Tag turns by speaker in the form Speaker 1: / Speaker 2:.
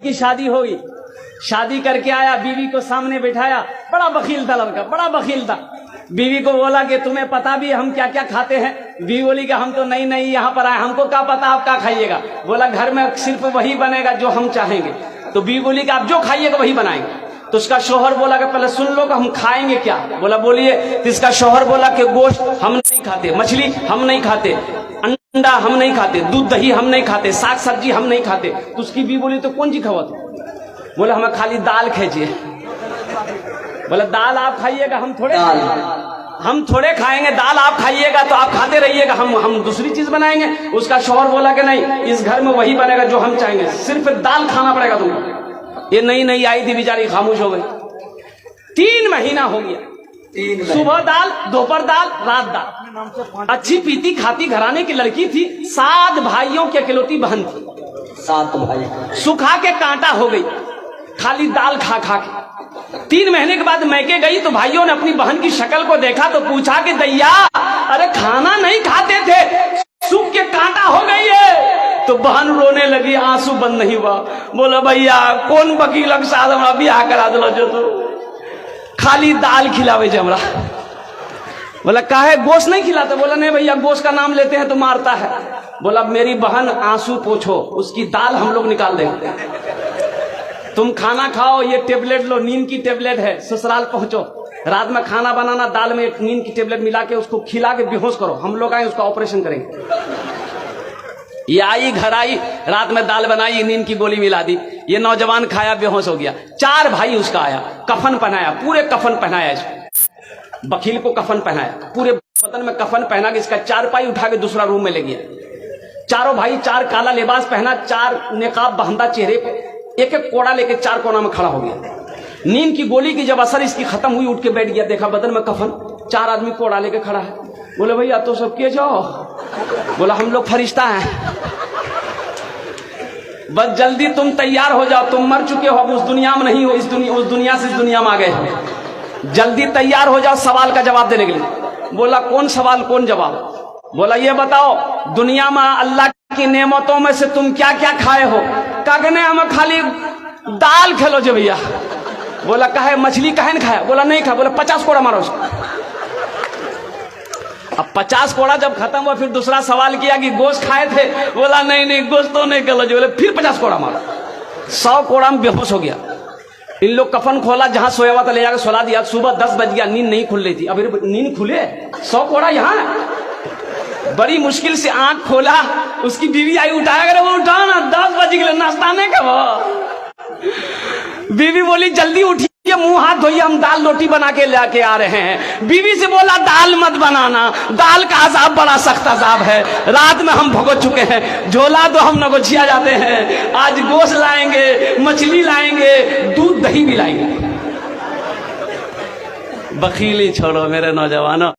Speaker 1: की शादी होगी, शादी करके आया, बीवी को सामने बिठाया, बड़ा बखील था लड़का, बड़ा बखील था। बीवी को बोला कि तुम्हें पता भी हम क्या क्या खाते हैं? बीवी बोली कि हम तो नई नई यहाँ पर आए, हमको क्या पता आप क्या खाइएगा? बोला घर में सिर्फ वही बनेगा जो हम चाहेंगे। तो बीवी बोली कि आप जो खाइएगा वही बनाएंगे। तो उसका शौहर बोला कि पहले सुन लो कि हम खाएंगे क्या? बोला बोलिए। तो इसका शौहर बोला कि गोश्त हम नहीं खाते, मछली हम नहीं खाते, अंडा हम नहीं खाते, दूध दही हम नहीं खाते, साग सब्जी हम नहीं खाते। तो उसकी बीवी बोली तो कौन चीज खावा? बोला हमें खाली दाल खींचिए। बोला दाल आप खाइएगा, हम थोड़े खाएंगे, दाल आप खाइएगा तो आप खाते रहिएगा, हम दूसरी चीज बनाएंगे। उसका शौहर बोला कि नहीं, इस घर में वही बनेगा जो हम चाहेंगे, सिर्फ दाल खाना पड़ेगा तुमको। ये नई नई आई थी, बेचारी खामोश हो गई। 3 महीना हो गया, सुबह दाल, दोपहर दाल, रात दाल। अच्छी पीती खाती घराने की लड़की थी, 7 भाइयों की अकेलौती बहन थी।
Speaker 2: 7 भाई
Speaker 1: सुखा के कांटा हो गई, खाली दाल खा खा के। 3 महीने के बाद मैके गई तो भाइयों ने अपनी बहन की शक्ल को देखा तो पूछा कि दैया, अरे खाना नहीं खाते थे, सूख के कांटा हो गई है। तो बहन रोने लगी, आंसू बंद नहीं हुआ। बोला भैया कौन वकील के साथ हमरा बियाह करा दिलो जो तू खाली दाल खिलावे जे हमरा। बोला काहे गोश्त नहीं खिलाते? बोला नहीं भैया, गोश्त का नाम लेते हैं तो मारता है। बोला मेरी बहन आंसू पोछो, उसकी दाल हम लोग निकाल देंगे, तुम खाना खाओ, ये टेबलेट लो, नींद की टेबलेट है, ससुराल पहुंचो, रात में खाना बनाना, दाल में नींद की टेबलेट मिला के उसको खिला के बेहोश करो, हम लोग आए उसका ऑपरेशन करेंगे। ये आई, घर आई, रात में दाल बनाई, नींद की गोली मिला दी, ये नौजवान खाया, बेहोश हो गया। 4 भाई उसका आया, कफन पहनाया, पूरे कफन पहनाया इसको, वकील को कफन पहनाया, पूरे बदन में कफन पहना के इसका 4 पाई उठा के दूसरा रूम में ले गया। चारों भाई 4 काला लिबास पहना, 4 नेकाब बहंदा चेहरे पे, एक एक कोड़ा लेके 4 कोना में खड़ा हो गया। नींद की गोली की जब असर इसकी खत्म हुई, उठ के बैठ गया, देखा बदन में कफन, 4 आदमी कोड़ा लेके खड़ा है। बोले भैया तो सब किए जाओ। बोला हम लोग फरिश्ता हैं, बस जल्दी तुम तैयार हो जाओ, तुम मर चुके हो, अब उस दुनिया में नहीं हो, उस दुनिया से इस दुनिया में आ गए हो, जल्दी तैयार हो जाओ सवाल का जवाब देने के लिए। बोला कौन सवाल कौन जवाब? बोला ये बताओ दुनिया में अल्लाह की नेमतों में से तुम क्या क्या खाए हो? कागने हमें खाली दाल खेलो जो भैया। बोला कहे मछली कहे नहीं खाया? बोला नहीं खाया। बोला 50 कोड़ा मारो उसको। अब 50 कोड़ा जब खत्म हुआ, फिर दूसरा सवाल किया कि गोश्त खाए थे? बोला नहीं नहीं, गोश्त तो नहीं खेलो जो। बोले फिर 50 कोड़ा मारो। 100 कोड़ा में बेहोश हो गया। इन लोग कफन खोला, जहां सोया हुआ था ले जाकर सुला दिया। सुबह 10 बज गया, नींद नहीं खुल रही थी। अभी नींद खुले, 100 कोड़ा यहाँ। बड़ी मुश्किल से आंख खोला, उसकी बीवी आई, उठाया करे, वो उठा ना, 10 बज गए, नाश्ता नहीं कब? बीवी बोली जल्दी उठिए, मुंह हाथ धोइए, हम दाल रोटी बना के लेके आ रहे हैं। बीवी से बोला दाल मत बनाना, दाल का अजाब बड़ा सख्त अजाब है, रात में हम भुगत चुके हैं, झोला तो हम नगोचिया जाते हैं, आज गोश्त लाएंगे, मछली लाएंगे, दूध दही भी लाएंगे। बखीली छोड़ो मेरे नौजवानों।